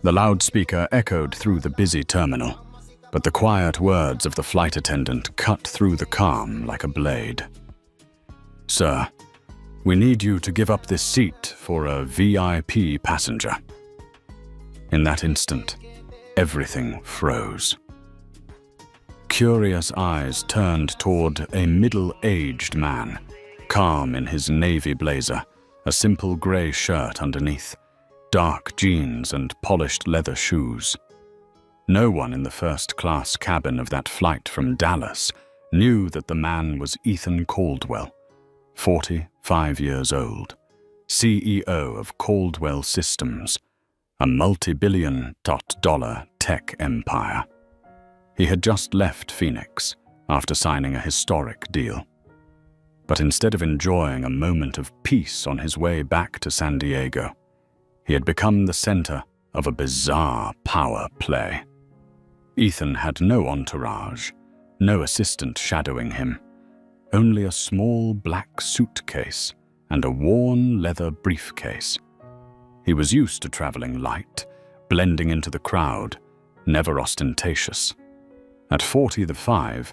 The loudspeaker echoed through the busy terminal, but the quiet words of the flight attendant cut through the calm like a blade. "Sir, we need you to give up this seat for a VIP passenger." In that instant, everything froze. Curious eyes turned toward a middle-aged man, calm in his navy blazer, a simple gray shirt underneath, dark jeans and polished leather shoes. No one in the first-class cabin of that flight from Dallas knew that the man was Ethan Caldwell, 45 years old, CEO of Caldwell Systems, a multi-billion-dollar tech empire. He had just left Phoenix after signing a historic deal. But instead of enjoying a moment of peace on his way back to San Diego, he had become the center of a bizarre power play. Ethan had no entourage, no assistant shadowing him, only a small black suitcase and a worn leather briefcase. He was used to traveling light, blending into the crowd, never ostentatious. At 45,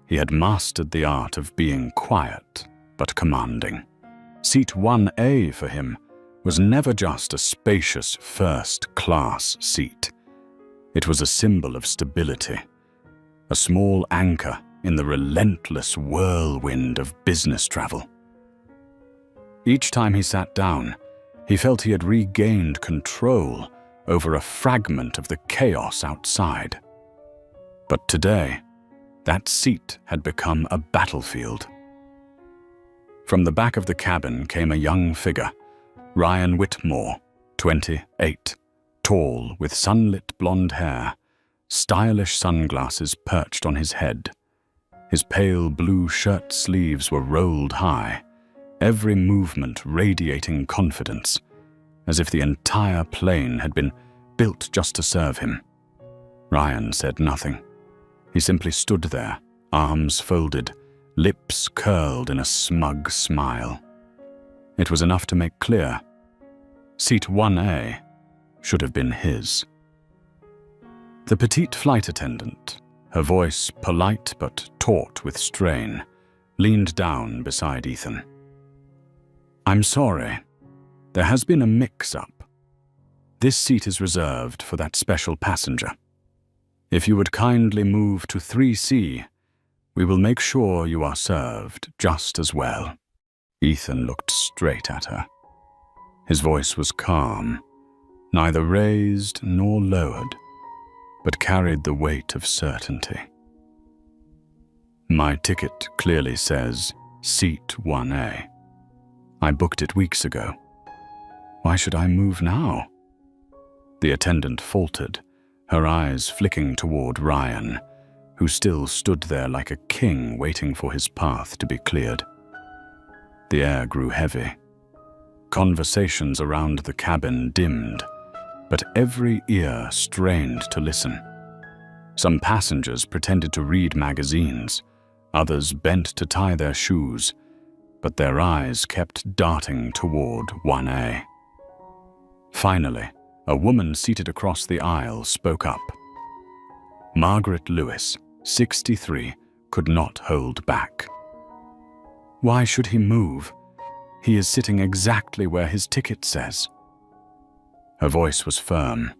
he had mastered the art of being quiet but commanding. Seat 1A for him was never just a spacious first-class seat. It was a symbol of stability, a small anchor in the relentless whirlwind of business travel. Each time he sat down, he felt he had regained control over a fragment of the chaos outside. But today, that seat had become a battlefield. From the back of the cabin came a young figure, Ryan Whitmore, 28, tall with sunlit blonde hair, stylish sunglasses perched on his head. His pale blue shirt sleeves were rolled high, every movement radiating confidence, as if the entire plane had been built just to serve him. Ryan said nothing. He simply stood there, arms folded, lips curled in a smug smile. It was enough to make clear, Seat 1A should have been his. The petite flight attendant, her voice polite but taut with strain, leaned down beside Ethan. "I'm sorry. There has been a mix-up. This seat is reserved for that special passenger. If you would kindly move to 3C, we will make sure you are served just as well." Ethan looked straight at her. His voice was calm, neither raised nor lowered, but carried the weight of certainty. "My ticket clearly says Seat 1A. I booked it weeks ago. Why should I move now?" The attendant faltered, her eyes flicking toward Ryan, who still stood there like a king waiting for his path to be cleared. The air grew heavy. Conversations around the cabin dimmed, but every ear strained to listen. Some passengers pretended to read magazines, others bent to tie their shoes, but their eyes kept darting toward 1A. Finally, a woman seated across the aisle spoke up. Margaret Lewis, 63, could not hold back. "Why should he move? He is sitting exactly where his ticket says." Her voice was firm,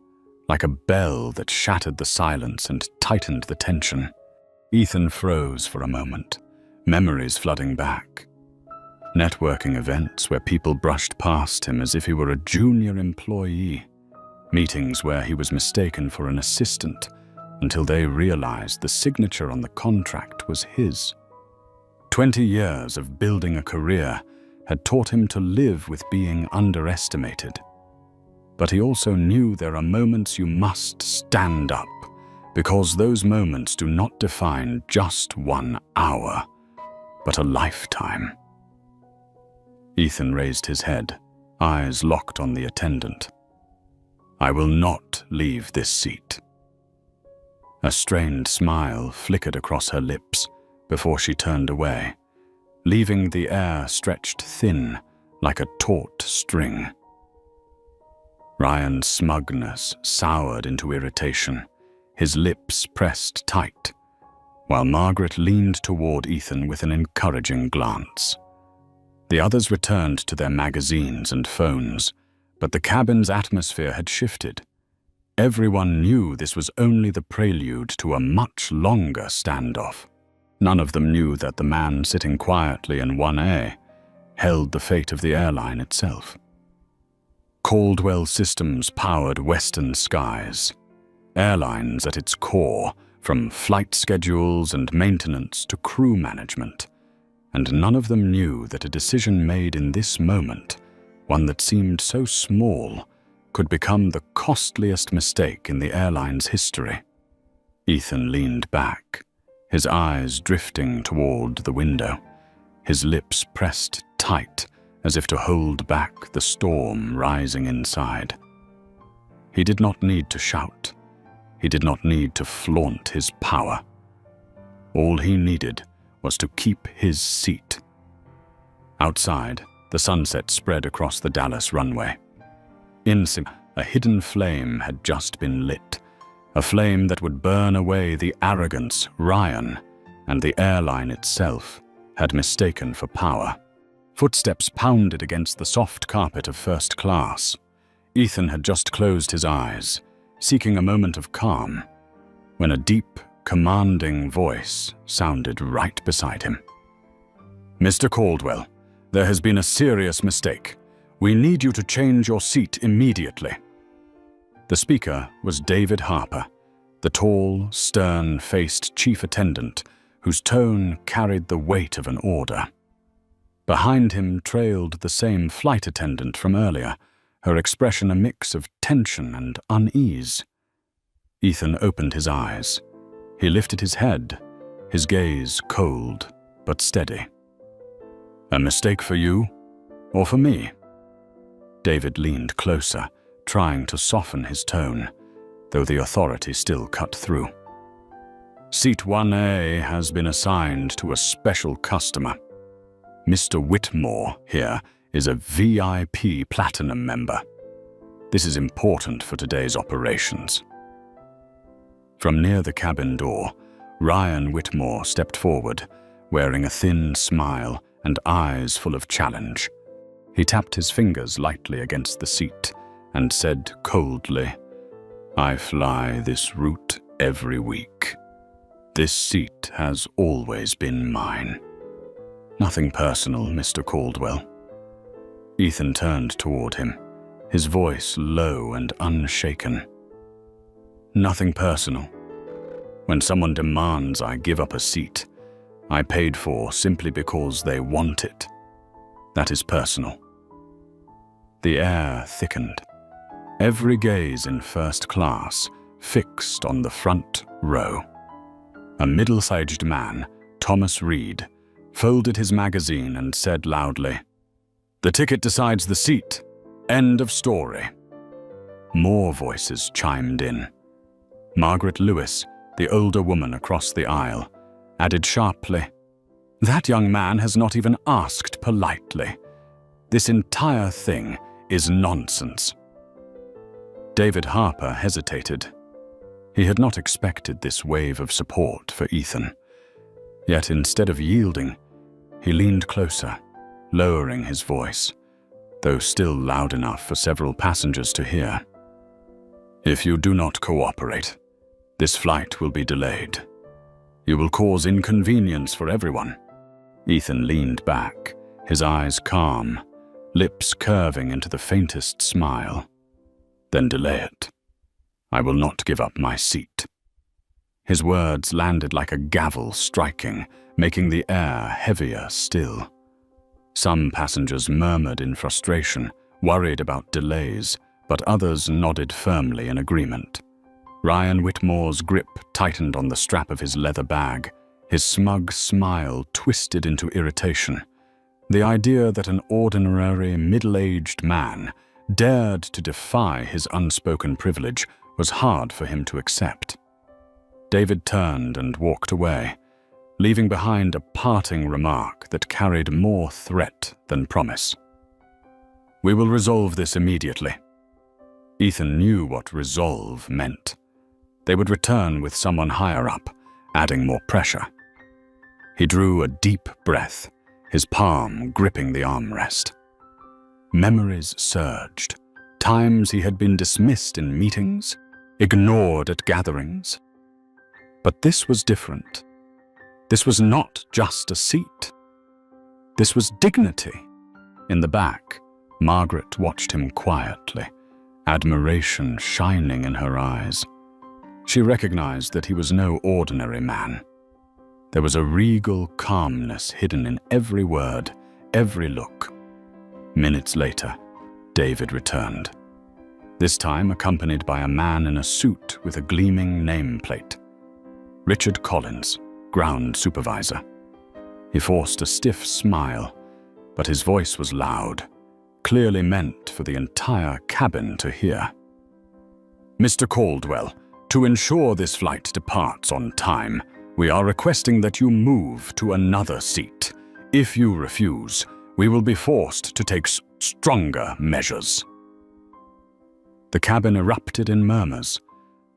like a bell that shattered the silence and tightened the tension. Ethan froze for a moment, memories flooding back. Networking events where people brushed past him as if he were a junior employee. Meetings where he was mistaken for an assistant until they realized the signature on the contract was his. 20 years of building a career had taught him to live with being underestimated. But he also knew there are moments you must stand up, because those moments do not define just 1 hour, but a lifetime. Ethan raised his head, eyes locked on the attendant. "I will not leave this seat." A strained smile flickered across her lips before she turned away, leaving the air stretched thin like a taut string. Ryan's smugness soured into irritation, his lips pressed tight, while Margaret leaned toward Ethan with an encouraging glance. The others returned to their magazines and phones, but the cabin's atmosphere had shifted. Everyone knew this was only the prelude to a much longer standoff. None of them knew that the man sitting quietly in 1A held the fate of the airline itself. Caldwell Systems powered Western skies. Airlines at its core, from flight schedules and maintenance to crew management. And none of them knew that a decision made in this moment, one that seemed so small, could become the costliest mistake in the airline's history. Ethan leaned back, his eyes drifting toward the window, his lips pressed tight as if to hold back the storm rising inside. He did not need to shout. He did not need to flaunt his power. All he needed was to keep his seat. Outside, the sunset spread across the Dallas runway. Inside, a hidden flame had just been lit, a flame that would burn away the arrogance Ryan and the airline itself had mistaken for power. Footsteps pounded against the soft carpet of first class. Ethan had just closed his eyes, seeking a moment of calm, when a deep, commanding voice sounded right beside him. "Mr. Caldwell, there has been a serious mistake. We need you to change your seat immediately." The speaker was David Harper, the tall, stern-faced chief attendant whose tone carried the weight of an order. Behind him trailed the same flight attendant from earlier, her expression a mix of tension and unease. Ethan opened his eyes. He lifted his head, his gaze cold but steady. "A mistake for you, or for me?" David leaned closer, trying to soften his tone, though the authority still cut through. "Seat 1A has been assigned to a special customer. Mr. Whitmore here is a VIP Platinum member. This is important for today's operations." From near the cabin door, Ryan Whitmore stepped forward, wearing a thin smile and eyes full of challenge. He tapped his fingers lightly against the seat and said coldly, "I fly this route every week. This seat has always been mine." "Nothing personal, Mr. Caldwell." Ethan turned toward him, his voice low and unshaken. "Nothing personal. When someone demands I give up a seat I paid for simply because they want it, that is personal." The air thickened. Every gaze in first class fixed on the front row. A middle-aged man, Thomas Reed, folded his magazine and said loudly, "The ticket decides the seat. End of story." More voices chimed in. Margaret Lewis, the older woman across the aisle, added sharply, "That young man has not even asked politely. This entire thing is nonsense." David Harper hesitated. He had not expected this wave of support for Ethan. Yet instead of yielding, he leaned closer, lowering his voice, though still loud enough for several passengers to hear. "If you do not cooperate, this flight will be delayed. You will cause inconvenience for everyone." Ethan leaned back, his eyes calm, lips curving into the faintest smile. "Then delay it. I will not give up my seat." His words landed like a gavel striking, making the air heavier still. Some passengers murmured in frustration, worried about delays, but others nodded firmly in agreement. Ryan Whitmore's grip tightened on the strap of his leather bag, his smug smile twisted into irritation. The idea that an ordinary, middle-aged man dared to defy his unspoken privilege was hard for him to accept. David turned and walked away, leaving behind a parting remark that carried more threat than promise. "We will resolve this immediately." Ethan knew what resolve meant. They would return with someone higher up, adding more pressure. He drew a deep breath, his palm gripping the armrest. Memories surged. Times he had been dismissed in meetings, ignored at gatherings. But this was different. This was not just a seat. This was dignity. In the back, Margaret watched him quietly, admiration shining in her eyes. She recognized that he was no ordinary man. There was a regal calmness hidden in every word, every look. Minutes later, David returned. This time accompanied by a man in a suit with a gleaming nameplate. Richard Collins, ground supervisor. He forced a stiff smile, but his voice was loud, clearly meant for the entire cabin to hear. "Mr. Caldwell, to ensure this flight departs on time, we are requesting that you move to another seat. If you refuse, we will be forced to take stronger measures." The cabin erupted in murmurs.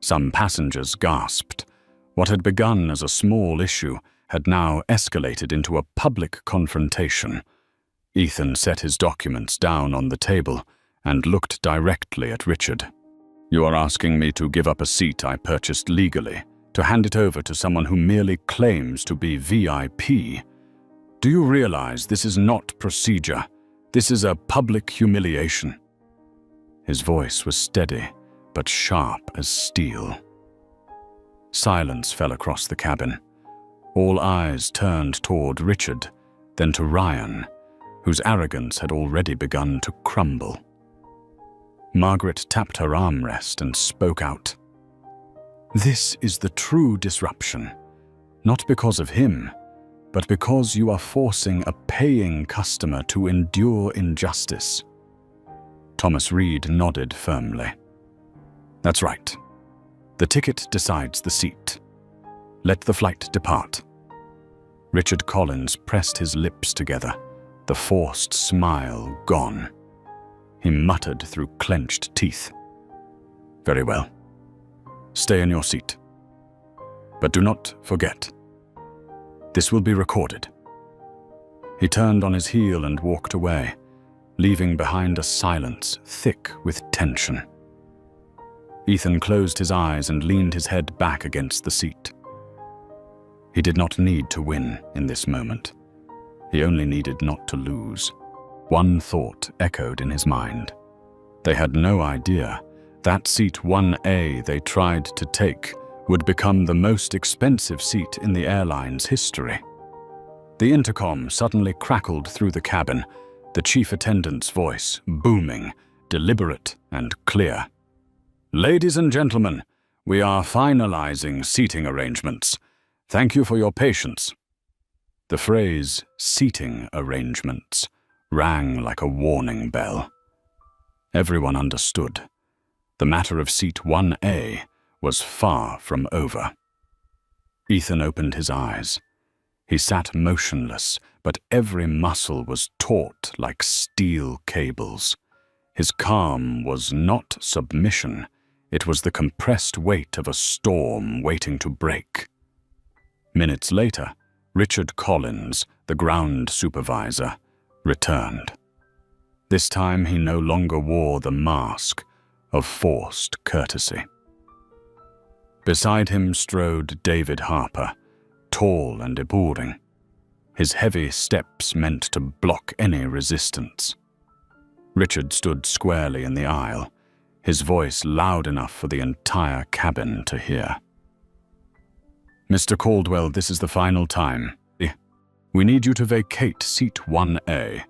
Some passengers gasped. What had begun as a small issue had now escalated into a public confrontation. Ethan set his documents down on the table and looked directly at Richard. "You are asking me to give up a seat I purchased legally, to hand it over to someone who merely claims to be VIP. Do you realize this is not procedure? This is a public humiliation." His voice was steady, but sharp as steel. Silence fell across the cabin. All eyes turned toward Richard, then to Ryan, whose arrogance had already begun to crumble. Margaret tapped her armrest and spoke out. "This is the true disruption, not because of him, but because you are forcing a paying customer to endure injustice." Thomas Reed nodded firmly. "That's right. The ticket decides the seat. Let the flight depart." Richard Collins pressed his lips together, the forced smile gone. He muttered through clenched teeth. "Very well. Stay in your seat. But do not forget. This will be recorded." He turned on his heel and walked away, leaving behind a silence thick with tension. Ethan closed his eyes and leaned his head back against the seat. He did not need to win in this moment. He only needed not to lose. One thought echoed in his mind. They had no idea that seat 1A they tried to take would become the most expensive seat in the airline's history. The intercom suddenly crackled through the cabin, the chief attendant's voice booming, deliberate and clear. "Ladies and gentlemen, we are finalizing seating arrangements. Thank you for your patience." The phrase "seating arrangements" rang like a warning bell. Everyone understood. The matter of seat 1A was far from over. Ethan opened his eyes. He sat motionless, but every muscle was taut like steel cables. His calm was not submission. It was the compressed weight of a storm waiting to break. Minutes later, Richard Collins, the ground supervisor, returned. This time he no longer wore the mask of forced courtesy. Beside him strode David Harper, tall and alluring. His heavy steps meant to block any resistance. Richard stood squarely in the aisle, his voice loud enough for the entire cabin to hear. "Mr. Caldwell, this is the final time. We need you to vacate seat 1A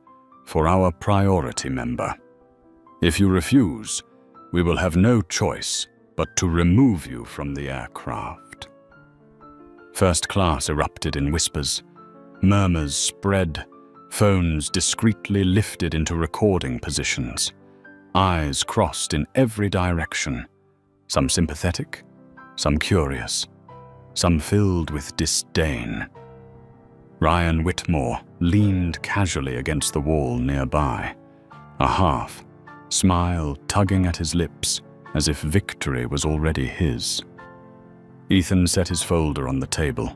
for our priority member. If you refuse, we will have no choice but to remove you from the aircraft." First class erupted in whispers. Murmurs spread, phones discreetly lifted into recording positions. Eyes crossed in every direction, some sympathetic, some curious, some filled with disdain. Ryan Whitmore leaned casually against the wall nearby, a half, smile tugging at his lips as if victory was already his. Ethan set his folder on the table,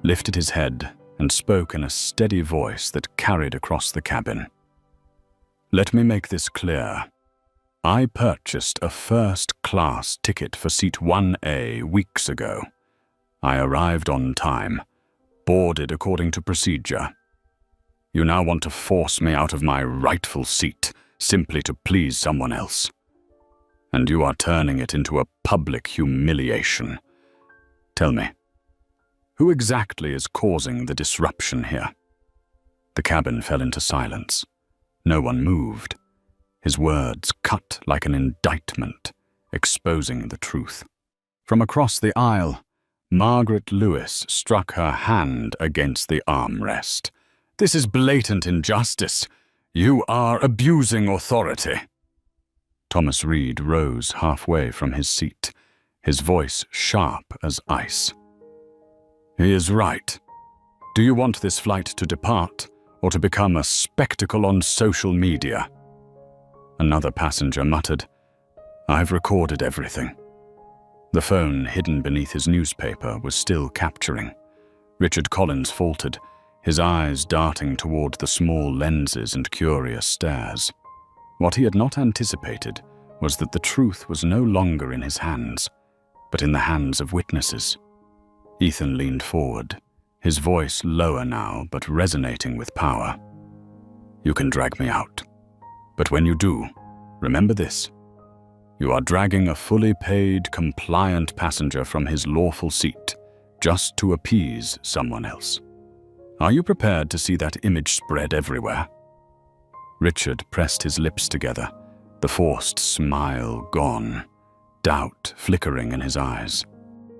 lifted his head, and spoke in a steady voice that carried across the cabin. "Let me make this clear. I purchased a first-class ticket for seat 1A weeks ago. I arrived on time, boarded according to procedure. You now want to force me out of my rightful seat simply to please someone else. And you are turning it into a public humiliation. Tell me, who exactly is causing the disruption here?" The cabin fell into silence. No one moved. His words cut like an indictment, exposing the truth. From across the aisle, Margaret Lewis struck her hand against the armrest. "This is blatant injustice. You are abusing authority." Thomas Reed rose halfway from his seat, his voice sharp as ice. "He is right. Do you want this flight to depart, or to become a spectacle on social media?" Another passenger muttered, "I've recorded everything." The phone hidden beneath his newspaper was still capturing. Richard Collins faltered, his eyes darting toward the small lenses and curious stares. What he had not anticipated was that the truth was no longer in his hands, but in the hands of witnesses. Ethan leaned forward, his voice lower now but resonating with power. "You can drag me out. But when you do, remember this. You are dragging a fully paid, compliant passenger from his lawful seat just to appease someone else. Are you prepared to see that image spread everywhere?" Richard pressed his lips together, the forced smile gone, doubt flickering in his eyes.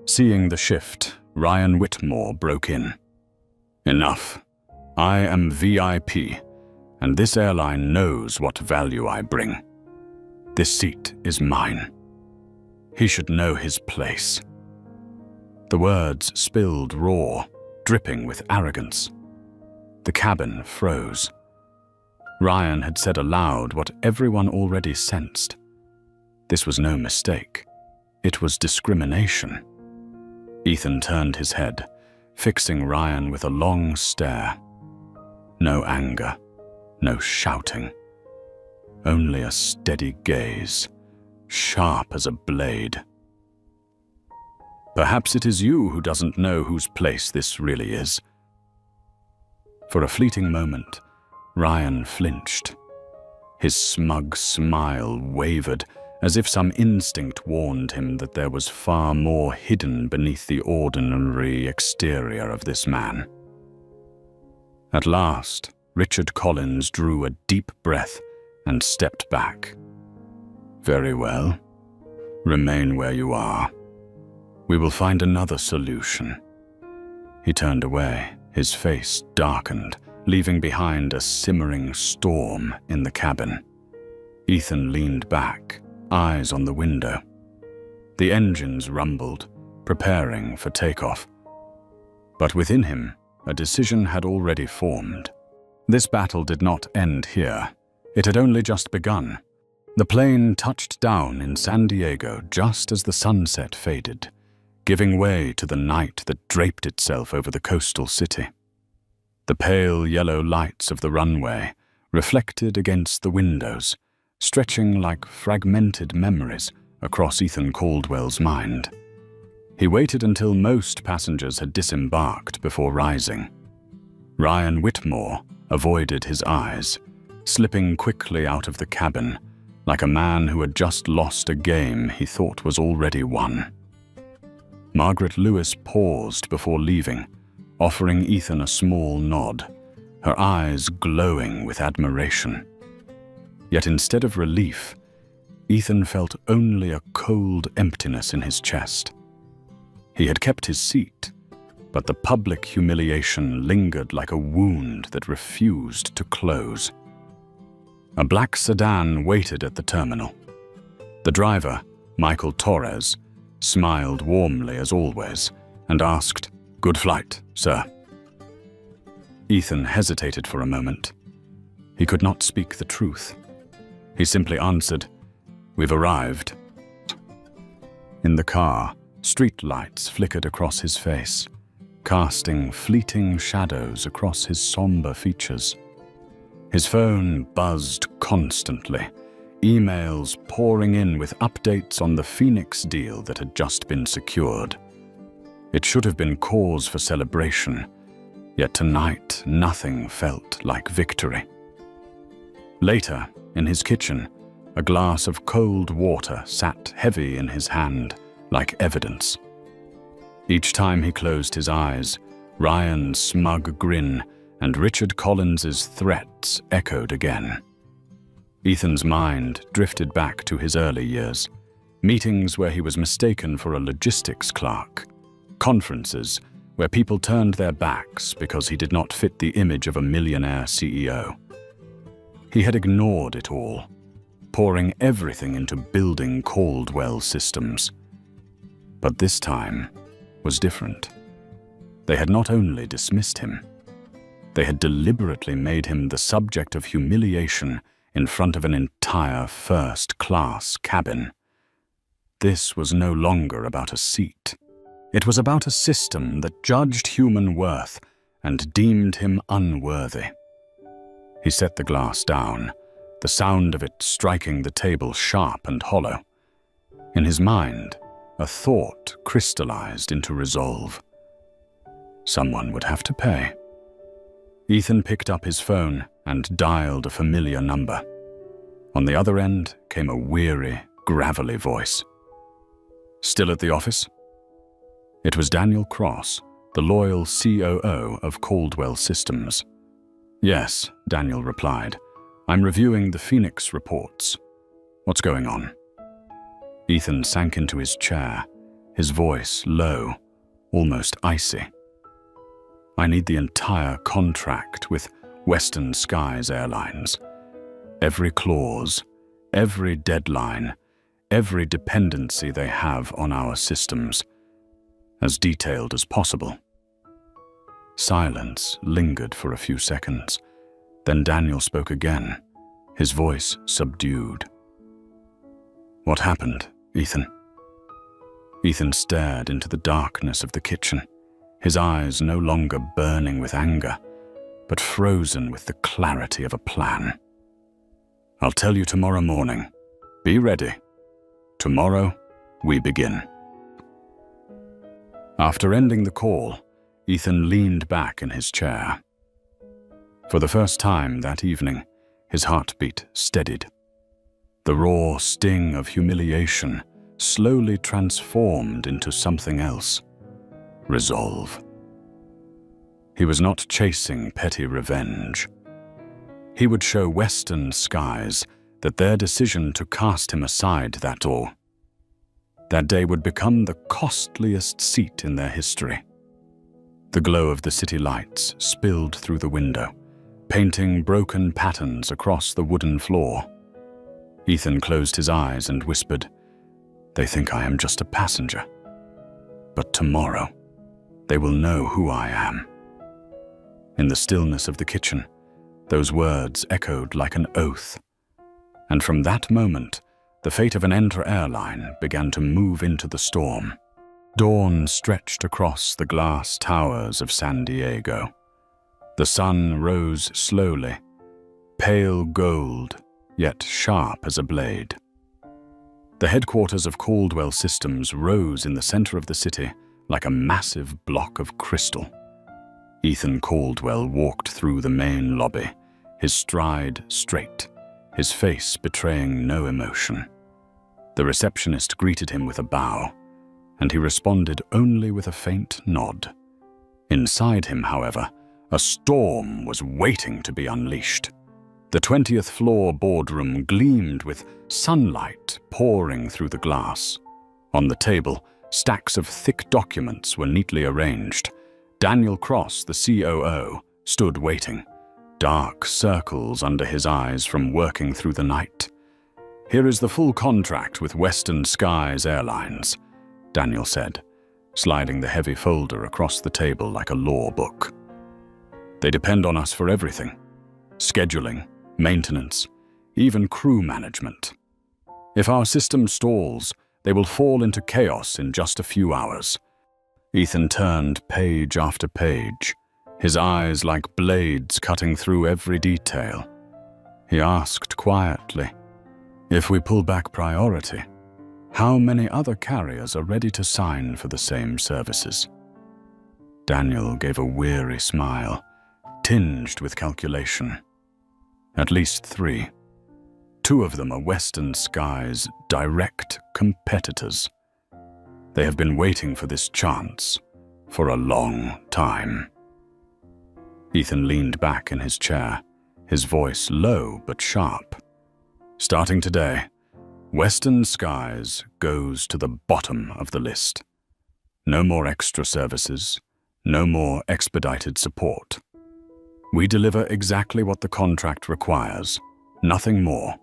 Seeing the shift, Ryan Whitmore broke in. "Enough. I am VIP, and this airline knows what value I bring. This seat is mine. He should know his place." The words spilled raw, dripping with arrogance. The cabin froze. Ryan had said aloud what everyone already sensed. This was no mistake. It was discrimination. Ethan turned his head, fixing Ryan with a long stare. No anger, no shouting. Only a steady gaze, sharp as a blade. "Perhaps it is you who doesn't know whose place this really is." For a fleeting moment, Ryan flinched. His smug smile wavered, as if some instinct warned him that there was far more hidden beneath the ordinary exterior of this man. At last, Richard Collins drew a deep breath and stepped back. "Very well. Remain where you are. We will find another solution." He turned away, his face darkened, leaving behind a simmering storm in the cabin. Ethan leaned back, eyes on the window. The engines rumbled, preparing for takeoff. But within him, a decision had already formed. This battle did not end here. It had only just begun. The plane touched down in San Diego just as the sunset faded, giving way to the night that draped itself over the coastal city. The pale yellow lights of the runway reflected against the windows, stretching like fragmented memories across Ethan Caldwell's mind. He waited until most passengers had disembarked before rising. Ryan Whitmore avoided his eyes, slipping quickly out of the cabin, like a man who had just lost a game he thought was already won. Margaret Lewis paused before leaving, offering Ethan a small nod, her eyes glowing with admiration. Yet instead of relief, Ethan felt only a cold emptiness in his chest. He had kept his seat, but the public humiliation lingered like a wound that refused to close. A black sedan waited at the terminal. The driver, Michael Torres, smiled warmly as always and asked, "Good flight, sir." Ethan hesitated for a moment. He could not speak the truth. He simply answered, "We've arrived." In the car, street lights flickered across his face, casting fleeting shadows across his somber features. His phone buzzed constantly, emails pouring in with updates on the Phoenix deal that had just been secured. It should have been cause for celebration, yet tonight nothing felt like victory. Later, in his kitchen, a glass of cold water sat heavy in his hand, like evidence. Each time he closed his eyes, Ryan's smug grin and Richard Collins's threats echoed again. Ethan's mind drifted back to his early years, meetings where he was mistaken for a logistics clerk, conferences where people turned their backs because he did not fit the image of a millionaire CEO. He had ignored it all, pouring everything into building Caldwell Systems. But this time was different. They had not only dismissed him, they had deliberately made him the subject of humiliation in front of an entire first-class cabin. This was no longer about a seat. It was about a system that judged human worth and deemed him unworthy. He set the glass down, the sound of it striking the table sharp and hollow. In his mind, a thought crystallized into resolve. Someone would have to pay. Ethan picked up his phone and dialed a familiar number. On the other end came a weary, gravelly voice. "Still at the office?" It was Daniel Cross, the loyal COO of Caldwell Systems. "Yes," Daniel replied. "I'm reviewing the Phoenix reports. What's going on?" Ethan sank into his chair, his voice low, almost icy. "I need the entire contract with Western Skies Airlines. Every clause, every deadline, every dependency they have on our systems, as detailed as possible." Silence lingered for a few seconds. Then Daniel spoke again, his voice subdued. "What happened, Ethan?" Ethan stared into the darkness of the kitchen, his eyes no longer burning with anger, but frozen with the clarity of a plan. "I'll tell you tomorrow morning. Be ready. Tomorrow, we begin." After ending the call, Ethan leaned back in his chair. For the first time that evening, his heartbeat steadied. The raw sting of humiliation slowly transformed into something else: resolve. He was not chasing petty revenge. He would show Western Skies that their decision to cast him aside that day would become the costliest seat in their history. The glow of the city lights spilled through the window, painting broken patterns across the wooden floor. Ethan closed his eyes and whispered, "They think I am just a passenger. But tomorrow, they will know who I am." In the stillness of the kitchen, those words echoed like an oath. And from that moment, the fate of an Enter airline began to move into the storm. Dawn stretched across the glass towers of San Diego. The sun rose slowly, pale gold, yet sharp as a blade. The headquarters of Caldwell Systems rose in the center of the city like a massive block of crystal. Ethan Caldwell walked through the main lobby, his stride straight, his face betraying no emotion. The receptionist greeted him with a bow, and he responded only with a faint nod. Inside him, however, a storm was waiting to be unleashed. The 20th floor boardroom gleamed with sunlight pouring through the glass. On the table, stacks of thick documents were neatly arranged. Daniel Cross, the COO, stood waiting, dark circles under his eyes from working through the night. "Here is the full contract with Western Skies Airlines," Daniel said, sliding the heavy folder across the table like a law book. "They depend on us for everything: scheduling, maintenance, even crew management. If our system stalls, they will fall into chaos in just a few hours. Ethan turned page after page, his eyes like blades cutting through every detail. He asked quietly, "If we pull back priority, how many other carriers are ready to sign for the same services?" Daniel gave a weary smile, tinged with calculation. "At least 3. 2 of them are Western Sky's direct competitors. They have been waiting for this chance for a long time." Ethan leaned back in his chair, his voice low but sharp. "Starting today, Western Skies goes to the bottom of the list. No more extra services, no more expedited support. We deliver exactly what the contract requires, nothing more.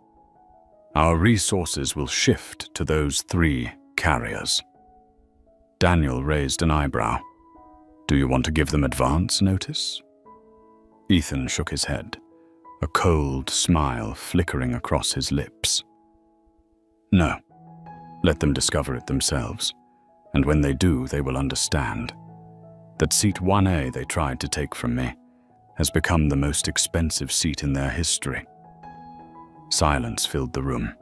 Our resources will shift to those 3 carriers." Daniel raised an eyebrow. "Do you want to give them advance notice?" Ethan shook his head, a cold smile flickering across his lips. "No. Let them discover it themselves, and when they do, they will understand. That seat 1A they tried to take from me has become the most expensive seat in their history." Silence filled the room.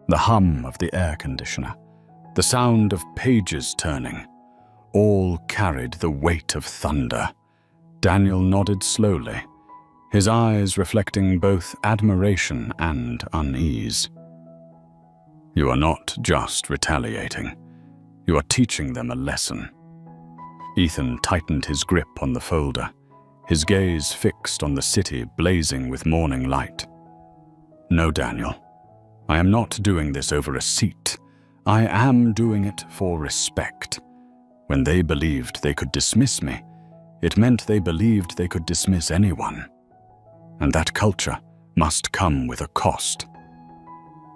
The hum of the air conditioner, the sound of pages turning, all carried the weight of thunder. Daniel nodded slowly, his eyes reflecting both admiration and unease. "You are not just retaliating. You are teaching them a lesson." Ethan tightened his grip on the folder, his gaze fixed on the city blazing with morning light. "No, Daniel. I am not doing this over a seat. I am doing it for respect. When they believed they could dismiss me, it meant they believed they could dismiss anyone. And that culture must come with a cost."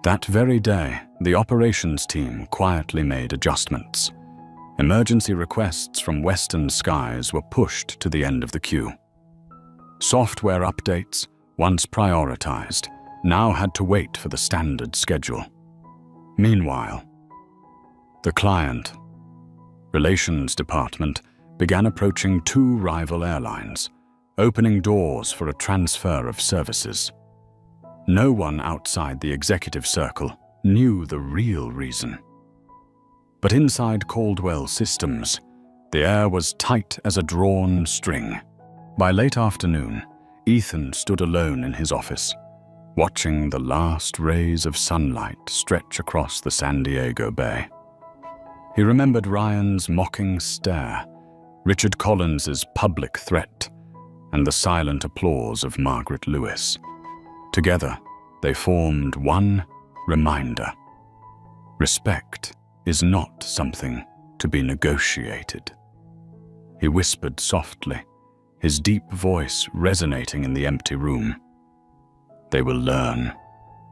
That very day, the operations team quietly made adjustments. Emergency requests from Western Skies were pushed to the end of the queue. Software updates, once prioritized, now had to wait for the standard schedule. Meanwhile, the client relations department began approaching 2 rival airlines, opening doors for a transfer of services. No one outside the executive circle knew the real reason. But inside Caldwell Systems, the air was tight as a drawn string. By late afternoon, Ethan stood alone in his office, watching the last rays of sunlight stretch across the San Diego Bay. He remembered Ryan's mocking stare, Richard Collins's public threat, and the silent applause of Margaret Lewis. Together, they formed one reminder. Respect is not something to be negotiated. He whispered softly, his deep voice resonating in the empty room. They will learn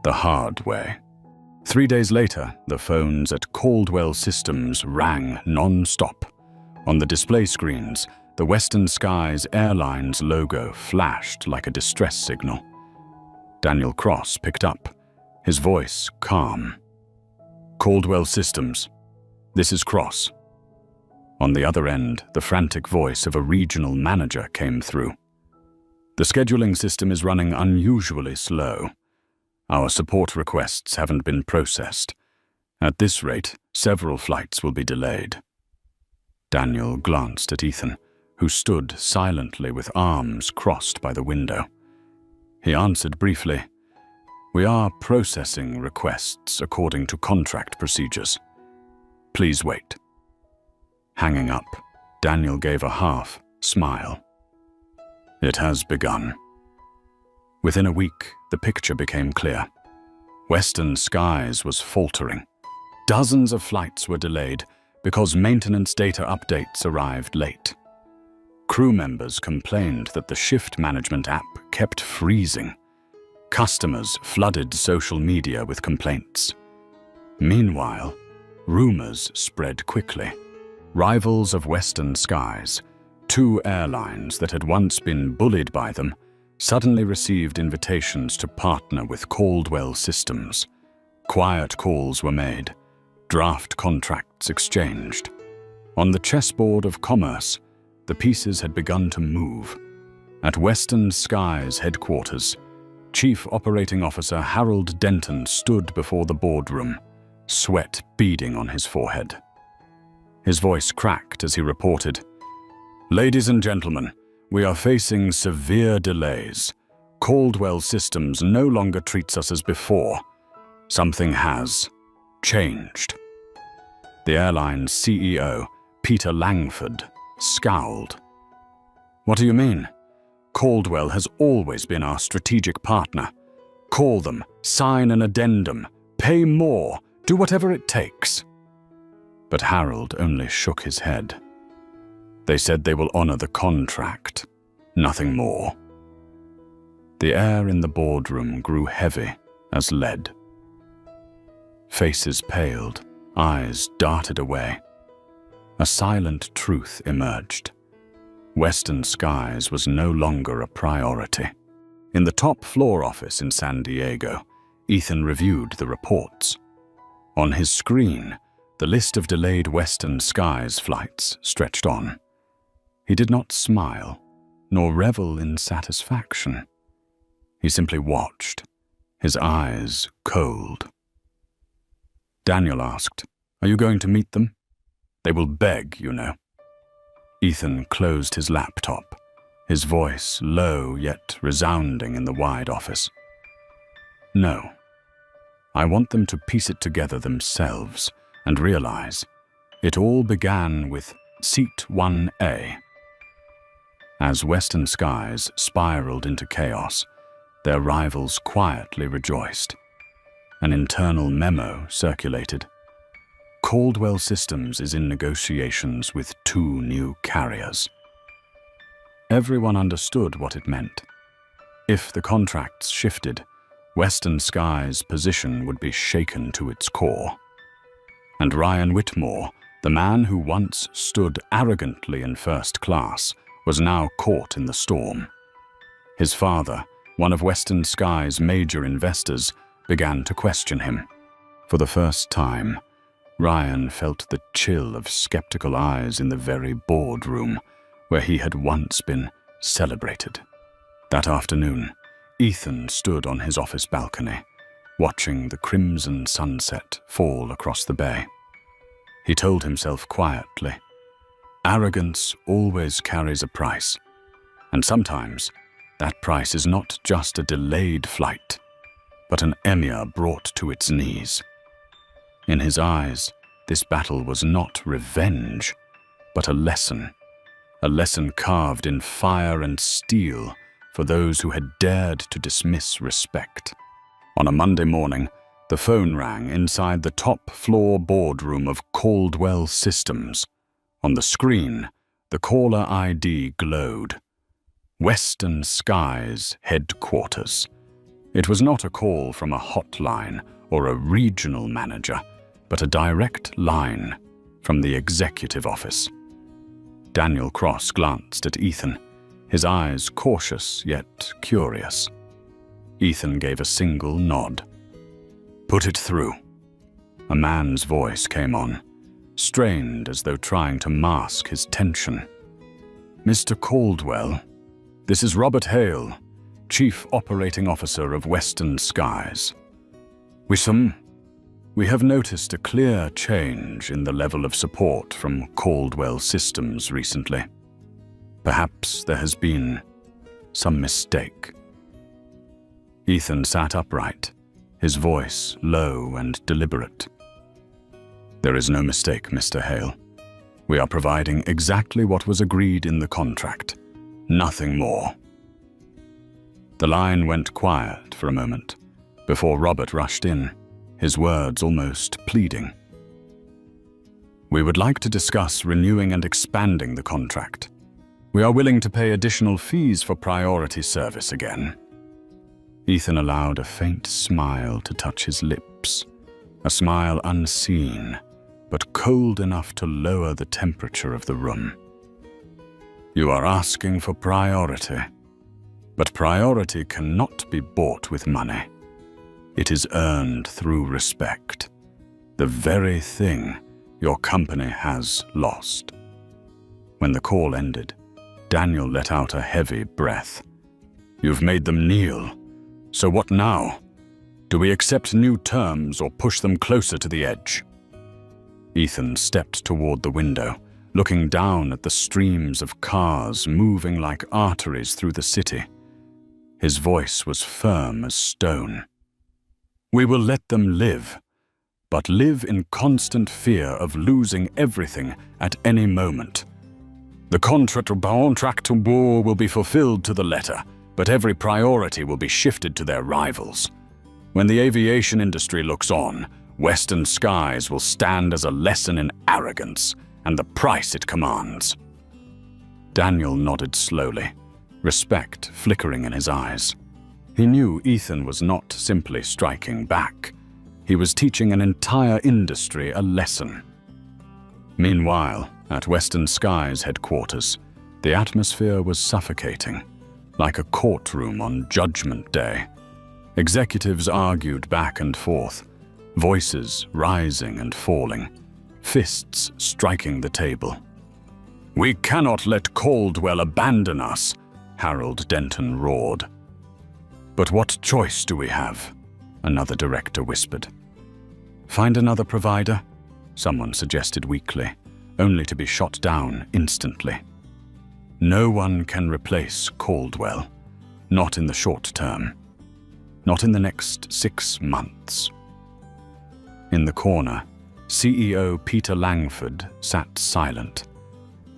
the hard way. 3 days later, the phones at Caldwell Systems rang non-stop. On the display screens, the Western Skies Airlines logo flashed like a distress signal. Daniel Cross picked up, his voice calm. "Caldwell Systems, this is Cross." On the other end, the frantic voice of a regional manager came through. "The scheduling system is running unusually slow. Our support requests haven't been processed. At this rate, several flights will be delayed." Daniel glanced at Ethan, who stood silently with arms crossed by the window. He answered briefly, "We are processing requests according to contract procedures. Please wait." Hanging up, Daniel gave a half smile. It has begun. Within a week, the picture became clear. Western Skies was faltering. Dozens of flights were delayed because maintenance data updates arrived late. Crew members complained that the shift management app kept freezing. Customers flooded social media with complaints. Meanwhile, rumors spread quickly. Rivals of Western Skies, 2 airlines that had once been bullied by them, suddenly received invitations to partner with Caldwell Systems. Quiet calls were made, draft contracts exchanged. On the chessboard of commerce, the pieces had begun to move. At Western Skies headquarters, Chief Operating Officer Harold Denton stood before the boardroom, sweat beading on his forehead. His voice cracked as he reported, "Ladies and gentlemen, we are facing severe delays. Caldwell Systems no longer treats us as before. Something has changed." The airline's CEO, Peter Langford, scowled. "What do you mean? Caldwell has always been our strategic partner. Call them, sign an addendum, pay more, do whatever it takes." But Harold only shook his head. "They said they will honor the contract, nothing more." The air in the boardroom grew heavy as lead. Faces paled, eyes darted away. A silent truth emerged. Western Skies was no longer a priority. In the top floor office in San Diego, Ethan reviewed the reports. On his screen, the list of delayed Western Skies flights stretched on. He did not smile, nor revel in satisfaction. He simply watched, his eyes cold. Daniel asked, "Are you going to meet them? They will beg, you know." Ethan closed his laptop, his voice low yet resounding in the wide office. "No. I want them to piece it together themselves and realize it all began with Seat 1A. As Western Skies spiraled into chaos, their rivals quietly rejoiced. An internal memo circulated. Caldwell Systems is in negotiations with 2 new carriers. Everyone understood what it meant. If the contracts shifted, Western Skies' position would be shaken to its core. And Ryan Whitmore, the man who once stood arrogantly in first class, was now caught in the storm. His father, one of Western Skies' major investors, began to question him. For the first time, Ryan felt the chill of skeptical eyes in the very boardroom where he had once been celebrated. That afternoon, Ethan stood on his office balcony, watching the crimson sunset fall across the bay. He told himself quietly, arrogance always carries a price, and sometimes that price is not just a delayed flight, but an emir brought to its knees. In his eyes, this battle was not revenge, but a lesson carved in fire and steel for those who had dared to dismiss respect. On a Monday morning, the phone rang inside the top-floor boardroom of Caldwell Systems. On the screen, the caller ID glowed. Western Skies headquarters. It was not a call from a hotline or a regional manager, but a direct line from the executive office. Daniel Cross glanced at Ethan, his eyes cautious yet curious. Ethan gave a single nod. "Put it through." A man's voice came on, strained as though trying to mask his tension. "Mr. Caldwell, this is Robert Hale, Chief Operating Officer of Western Skies. We have noticed a clear change in the level of support from Caldwell Systems recently. Perhaps there has been some mistake." Ethan sat upright, his voice low and deliberate. "There is no mistake, Mr. Hale. We are providing exactly what was agreed in the contract. Nothing more." The line went quiet for a moment before Robert rushed in, his words almost pleading. "We would like to discuss renewing and expanding the contract. We are willing to pay additional fees for priority service again." Ethan allowed a faint smile to touch his lips, a smile unseen, but cold enough to lower the temperature of the room. "You are asking for priority. But priority cannot be bought with money. It is earned through respect, the very thing your company has lost. When the call ended, Daniel let out a heavy breath. You've made them kneel. So what now? Do we accept new terms or push them closer to the edge? Ethan stepped toward the window, looking down at the streams of cars moving like arteries through the city. His voice was firm as stone. We will let them live, but live in constant fear of losing everything at any moment. The contract war will be fulfilled to the letter, but every priority will be shifted to their rivals. When the aviation industry looks on, Western Skies will stand as a lesson in arrogance and the price it commands. Daniel nodded slowly, respect flickering in his eyes. He knew Ethan was not simply striking back. He was teaching an entire industry a lesson. Meanwhile, at Western Skies headquarters, the atmosphere was suffocating, like a courtroom on Judgment Day. Executives argued back and forth, voices rising and falling, fists striking the table. We cannot let Caldwell abandon us, Harold Denton roared. But what choice do we have? Another director whispered. Find another provider, someone suggested weakly, only to be shot down instantly. No one can replace Caldwell, not in the short term, not in the next 6 months. In the corner, CEO Peter Langford sat silent,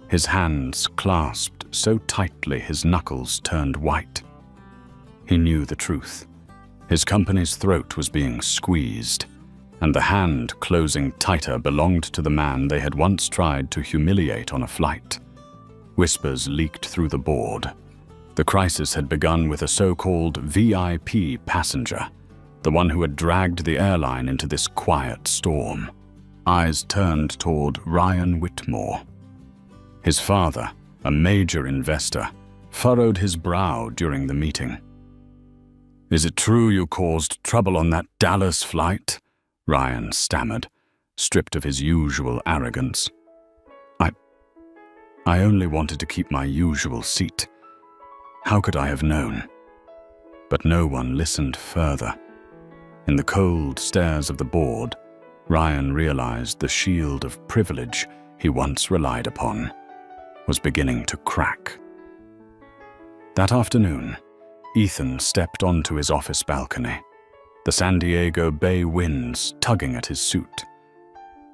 his hands clasped so tightly his knuckles turned white. He knew the truth. His company's throat was being squeezed, and the hand closing tighter belonged to the man they had once tried to humiliate on a flight. Whispers leaked through the board. The crisis had begun with a so-called VIP passenger, the one who had dragged the airline into this quiet storm. Eyes turned toward Ryan Whitmore. His father, a major investor, furrowed his brow during the meeting. Is it true you caused trouble on that Dallas flight? Ryan stammered, stripped of his usual arrogance. I only wanted to keep my usual seat. How could I have known? But no one listened further. In the cold stares of the board, Ryan realized the shield of privilege he once relied upon was beginning to crack. That afternoon, Ethan stepped onto his office balcony, the San Diego Bay winds tugging at his suit.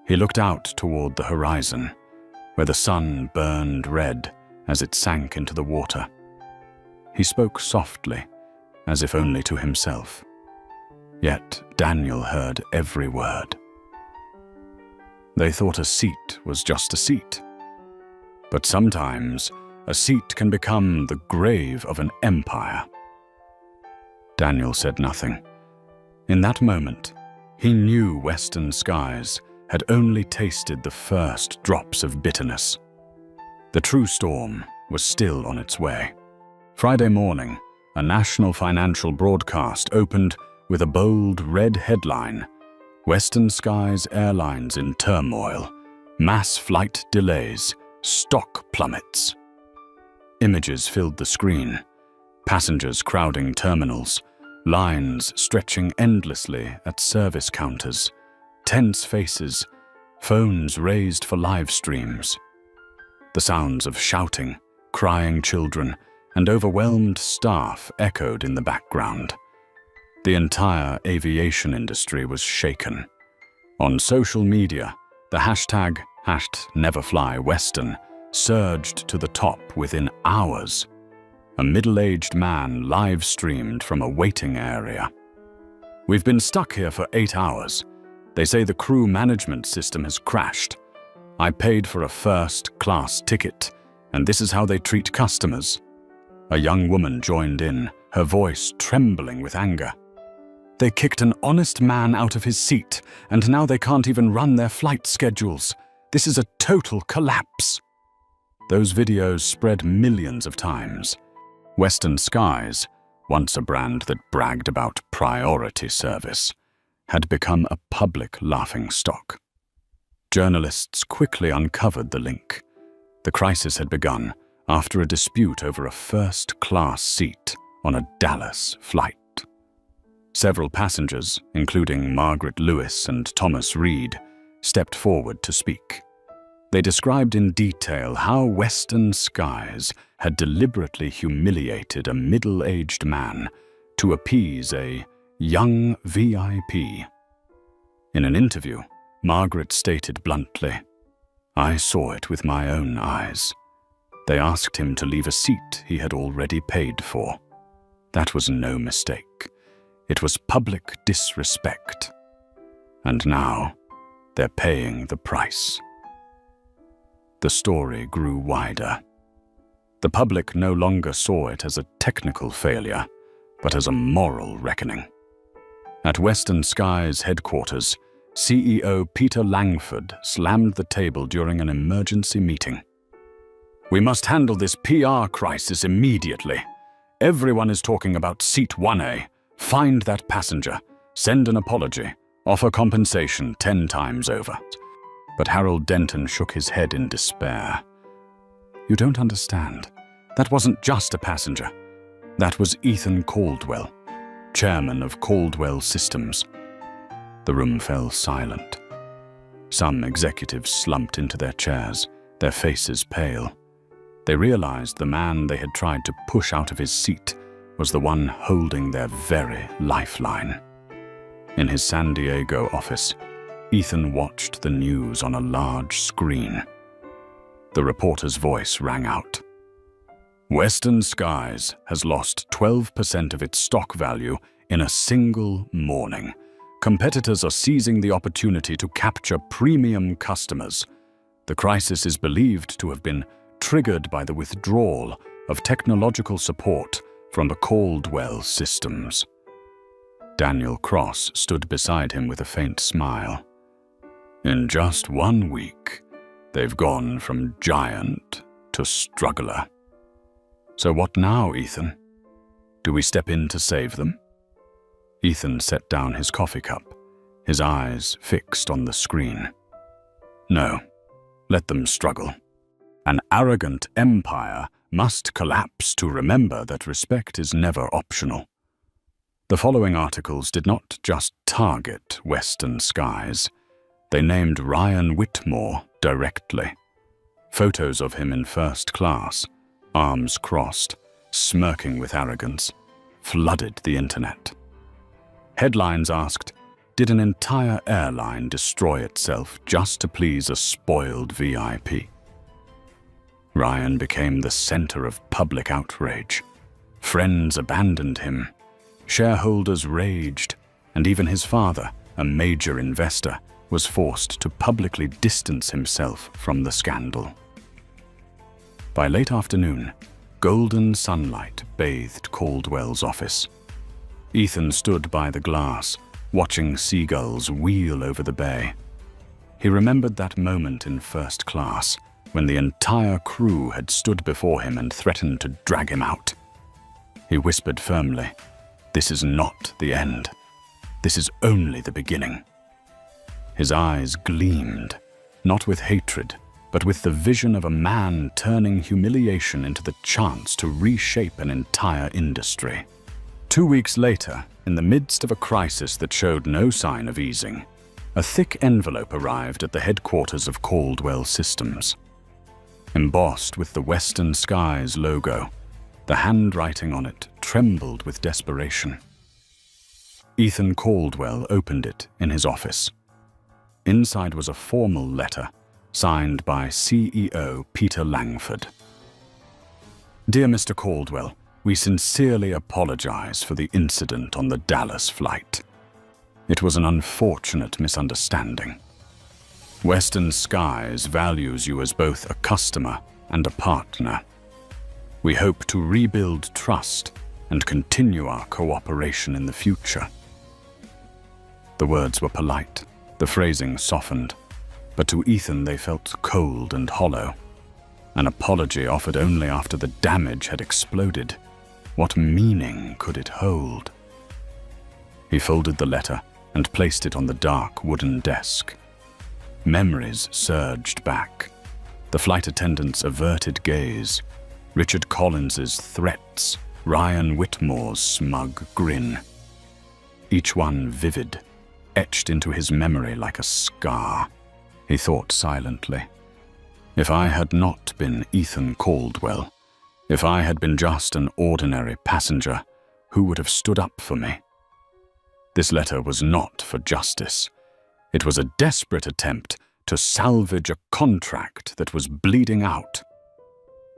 He looked out toward the horizon, where the sun burned red as it sank into the water. He spoke softly, as if only to himself. Yet Daniel heard every word. They thought a seat was just a seat. But sometimes, a seat can become the grave of an empire. Daniel said nothing. In that moment, he knew Western Skies had only tasted the first drops of bitterness. The true storm was still on its way. Friday morning, a national financial broadcast opened with a bold red headline: Western Skies Airlines in turmoil, mass flight delays, stock plummets. Images filled the screen, passengers crowding terminals, lines stretching endlessly at service counters, tense faces, phones raised for live streams. The sounds of shouting, crying children, and overwhelmed staff echoed in the background. The entire aviation industry was shaken. On social media, the hashtag #NeverFlyWestern surged to the top within hours. A middle-aged man live-streamed from a waiting area. We've been stuck here for 8 hours. They say the crew management system has crashed. I paid for a first-class ticket, and this is how they treat customers. A young woman joined in, her voice trembling with anger. They kicked an honest man out of his seat, and now they can't even run their flight schedules. This is a total collapse. Those videos spread millions of times. Western Skies, once a brand that bragged about priority service, had become a public laughingstock. Journalists quickly uncovered the link. The crisis had begun after a dispute over a first-class seat on a Dallas flight. Several passengers, including Margaret Lewis and Thomas Reed, stepped forward to speak. They described in detail how Western Skies had deliberately humiliated a middle-aged man to appease a young VIP. In an interview, Margaret stated bluntly, "I saw it with my own eyes. They asked him to leave a seat he had already paid for. That was no mistake. It was public disrespect. And now, they're paying the price." The story grew wider. The public no longer saw it as a technical failure, but as a moral reckoning. At Western Skies headquarters, CEO Peter Langford slammed the table during an emergency meeting. "We must handle this PR crisis immediately. Everyone is talking about Seat 1A. Find that passenger, send an apology, offer compensation 10 times over." But Harold Denton shook his head in despair. "You don't understand. That wasn't just a passenger. That was Ethan Caldwell, chairman of Caldwell Systems." The room fell silent. Some executives slumped into their chairs, their faces pale. They realized the man they had tried to push out of his seat was the one holding their very lifeline. In his San Diego office, Ethan watched the news on a large screen. The reporter's voice rang out. "Western Skies has lost 12% of its stock value in a single morning. Competitors are seizing the opportunity to capture premium customers. The crisis is believed to have been triggered by the withdrawal of technological support from the Caldwell Systems." Daniel Cross stood beside him with a faint smile. "In just 1 week, they've gone from giant to struggler. So what now, Ethan? Do we step in to save them?" Ethan set down his coffee cup, his eyes fixed on the screen. "No, let them struggle. An arrogant empire must collapse to remember that respect is never optional." The following articles did not just target Western Skies. They named Ryan Whitmore directly. Photos of him in first class, arms crossed, smirking with arrogance, flooded the internet. Headlines asked, did an entire airline destroy itself just to please a spoiled VIP? Ryan became the center of public outrage. Friends abandoned him. Shareholders raged, and even his father, a major investor, was forced to publicly distance himself from the scandal. By late afternoon, golden sunlight bathed Caldwell's office. Ethan stood by the glass, watching seagulls wheel over the bay. He remembered that moment in first class, when the entire crew had stood before him and threatened to drag him out. He whispered firmly, "This is not the end. This is only the beginning." His eyes gleamed, not with hatred, but with the vision of a man turning humiliation into the chance to reshape an entire industry. 2 weeks later, in the midst of a crisis that showed no sign of easing, a thick envelope arrived at the headquarters of Caldwell Systems. Embossed with the Western Skies logo, the handwriting on it trembled with desperation. Ethan Caldwell opened it in his office. Inside was a formal letter, signed by CEO Peter Langford. "Dear Mr. Caldwell, we sincerely apologize for the incident on the Dallas flight. It was an unfortunate misunderstanding. Western Skies values you as both a customer and a partner. We hope to rebuild trust and continue our cooperation in the future." The words were polite, the phrasing softened, but to Ethan they felt cold and hollow. An apology offered only after the damage had exploded, What meaning could it hold? He folded the letter and placed it on the dark wooden desk. Memories surged back. The flight attendant's averted gaze, Richard Collins's threats, Ryan Whitmore's smug grin. Each one vivid, etched into his memory like a scar. He thought silently. If I had not been Ethan Caldwell, if I had been just an ordinary passenger, who would have stood up for me? This letter was not for justice. It was a desperate attempt to salvage a contract that was bleeding out.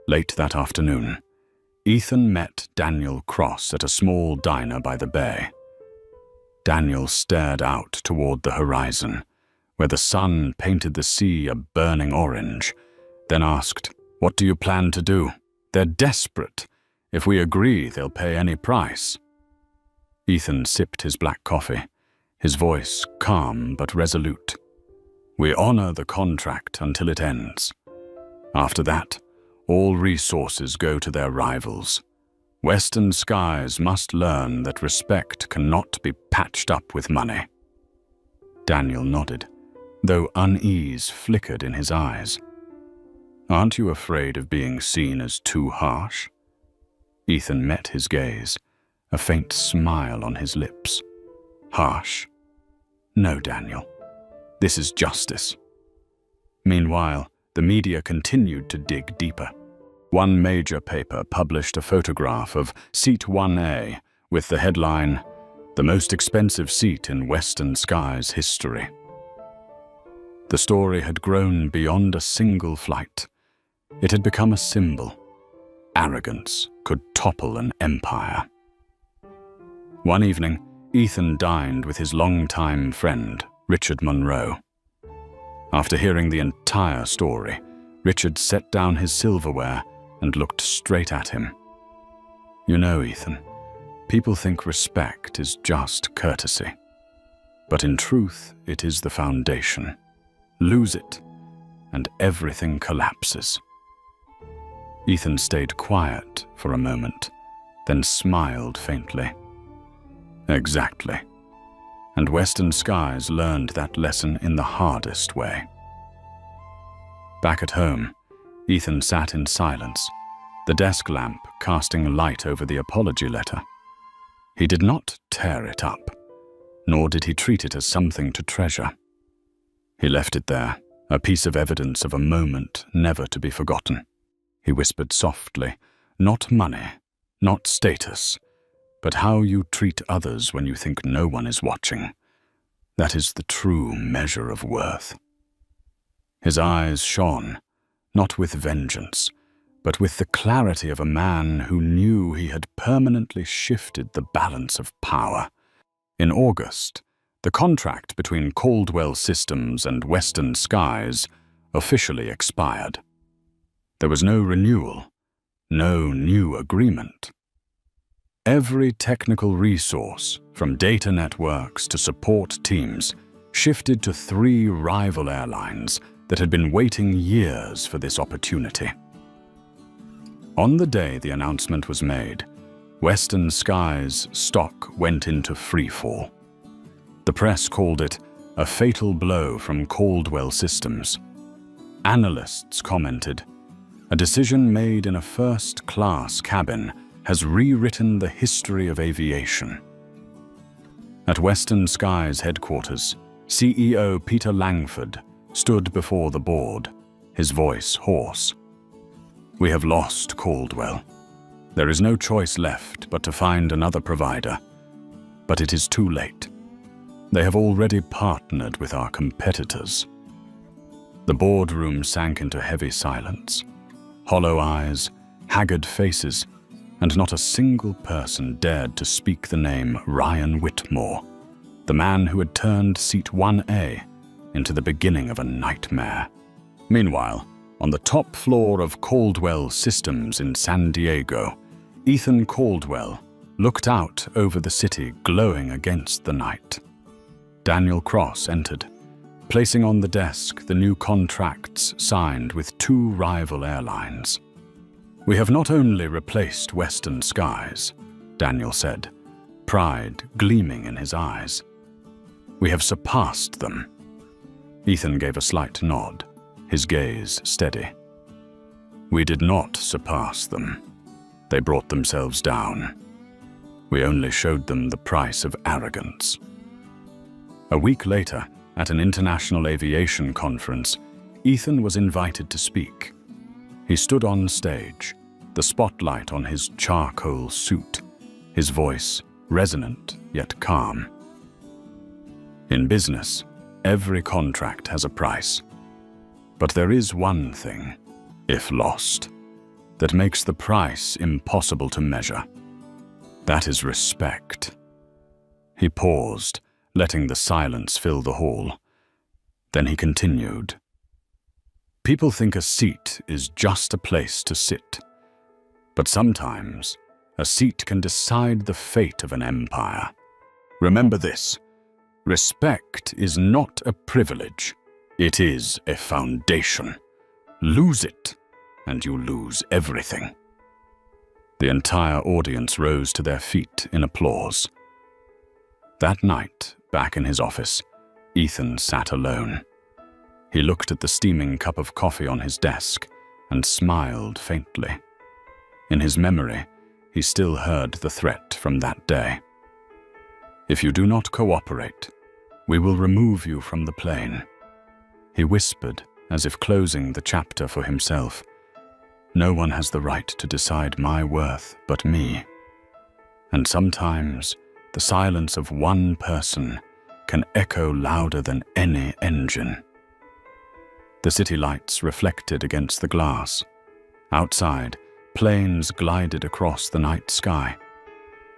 Late that afternoon, Ethan met Daniel Cross at a small diner by the bay. Daniel stared out toward the horizon, where the sun painted the sea a burning orange, then asked, "What do you plan to do? They're desperate. If we agree, they'll pay any price." Ethan sipped his black coffee, his voice calm but resolute. "We honor the contract until it ends. After that, all resources go to their rivals. Western Skies must learn that respect cannot be patched up with money." Daniel nodded, though unease flickered in his eyes. "Aren't you afraid of being seen as too harsh?" Ethan met his gaze, a faint smile on his lips. "Harsh? No, Daniel. This is justice." Meanwhile, the media continued to dig deeper. One major paper published a photograph of Seat 1A with the headline, "The most expensive seat in Western Skies history." The story had grown beyond a single flight. It had become a symbol. Arrogance could topple an empire. One evening, Ethan dined with his longtime friend, Richard Monroe. After hearing the entire story, Richard set down his silverware and looked straight at him. "You know, Ethan, people think respect is just courtesy. But in truth, it is the foundation. Lose it, and everything collapses." Ethan stayed quiet for a moment, then smiled faintly. "Exactly. And Western Skies learned that lesson in the hardest way." Back at home, Ethan sat in silence, the desk lamp casting light over the apology letter. He did not tear it up, nor did he treat it as something to treasure. He left it there, a piece of evidence of a moment never to be forgotten. He whispered softly, "Not money, not status, but how you treat others when you think no one is watching. That is the true measure of worth." His eyes shone, not with vengeance, but with the clarity of a man who knew he had permanently shifted the balance of power. In August, the contract between Caldwell Systems and Western Skies officially expired. There was no renewal, no new agreement. Every technical resource, from data networks to support teams, shifted to 3 rival airlines that had been waiting years for this opportunity. On the day the announcement was made, Western Skies stock went into freefall. The press called it a fatal blow from Caldwell Systems. Analysts commented, "A decision made in a first-class cabin has rewritten the history of aviation." At Western Skies headquarters, CEO Peter Langford stood before the board, his voice hoarse. "We have lost Caldwell. There is no choice left but to find another provider. But it is too late. They have already partnered with our competitors." The boardroom sank into heavy silence. Hollow eyes, haggard faces, and not a single person dared to speak the name Ryan Whitmore, the man who had turned Seat 1A into the beginning of a nightmare. Meanwhile, on the top floor of Caldwell Systems in San Diego, Ethan Caldwell looked out over the city glowing against the night. Daniel Cross entered, placing on the desk the new contracts signed with 2 rival airlines. "We have not only replaced western skies," Daniel said, pride gleaming in his eyes. "We have surpassed them." Ethan gave a slight nod, his gaze steady. "We did not surpass them. They brought themselves down. We only showed them the price of arrogance." A week later, at an international aviation conference, Ethan was invited to speak. He stood on stage, the spotlight on his charcoal suit, his voice resonant yet calm. "In business, every contract has a price. But there is one thing, if lost, that makes the price impossible to measure. That is respect." He paused, letting the silence fill the hall. Then he continued. "People think a seat is just a place to sit. But sometimes, a seat can decide the fate of an empire. Remember this: respect is not a privilege. It is a foundation. Lose it, and you lose everything." The entire audience rose to their feet in applause. That night, back in his office, Ethan sat alone. He looked at the steaming cup of coffee on his desk and smiled faintly. In his memory, he still heard the threat from that day. "If you do not cooperate, we will remove you from the plane." He whispered, as if closing the chapter for himself. "No one has the right to decide my worth but me." And sometimes, the silence of one person can echo louder than any engine. The city lights reflected against the glass. Outside, planes glided across the night sky.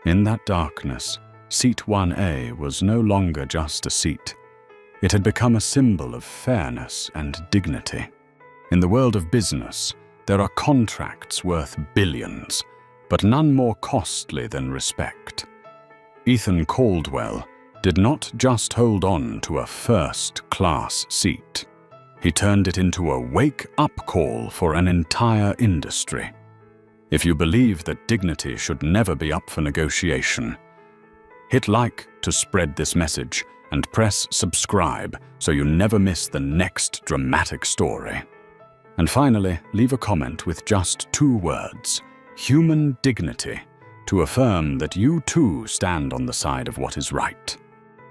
In that darkness, Seat 1A was no longer just a seat. It had become a symbol of fairness and dignity. In the world of business, there are contracts worth billions, but none more costly than respect. Ethan Caldwell did not just hold on to a first-class seat. He turned it into a wake-up call for an entire industry. If you believe that dignity should never be up for negotiation, hit like to spread this message and press subscribe so you never miss the next dramatic story. And finally, leave a comment with just 2 words, human dignity, to affirm that you too stand on the side of what is right.